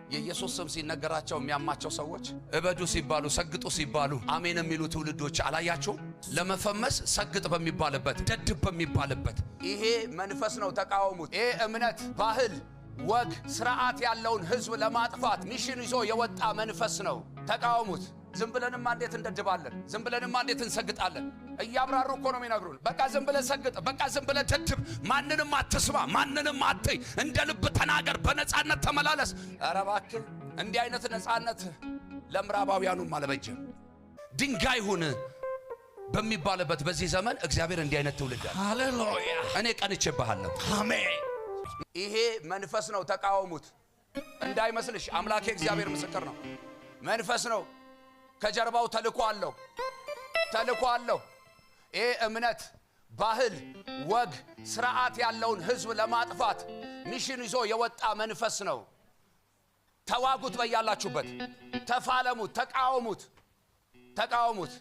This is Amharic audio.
የኢየሱስ ስም ሲነገራቸው የሚያማቸው ሰዎች እበዱ ሲባሉ ሰግጡ ሲባሉ አሜን የሚሉ ትውልዶች አላያቸው። ለመፈመስ ሰግጥ በሚባልበት ደድብ በሚባልበት ይሄ መንፈስ ነው ተቃወሙት። ይሄ እምነት፣ ባህል፣ ወግ፣ ስርዓት ያለውን ህዝብ ለማጥፋት ሚሽን ይዞ የወጣ መንፈስ ነው። ተቃወሙት። ዝም ብለንማ እንዴት እንደድባለን? ዝም ብለንማ እንዴት እንሰግጣለን? እያብራሩ እኮ ነው የሚነግሩን። በቃ ዝም ብለ ሰግጥ፣ በቃ ዝም ብለ ደድብ፣ ማንንም አትስማ፣ ማንንም አትይ፣ እንደ ልብ ተናገር፣ በነጻነት ተመላለስ። ኧረ እባክህ እንዲህ አይነት ነጻነት ለምዕራባውያኑም አልበጀም። ድንጋይ ሁን በሚባልበት በዚህ ዘመን እግዚአብሔር እንዲህ አይነት ትውልድ አለ። ሃሌሉያ! እኔ ቀንቼብሃለሁ። አሜን። ይሄ መንፈስ ነው ተቃወሙት። እንዳይመስልሽ አምላኬ እግዚአብሔር ምስክር ነው። መንፈስ ነው። ከጀርባው ተልኮ አለው። ይሄ እምነት፣ ባህል፣ ወግ፣ ስርዓት ያለውን ህዝብ ለማጥፋት ሚሽን ይዞ የወጣ መንፈስ ነው። ተዋጉት፣ በያላችሁበት ተፋለሙት፣ ተቃወሙት።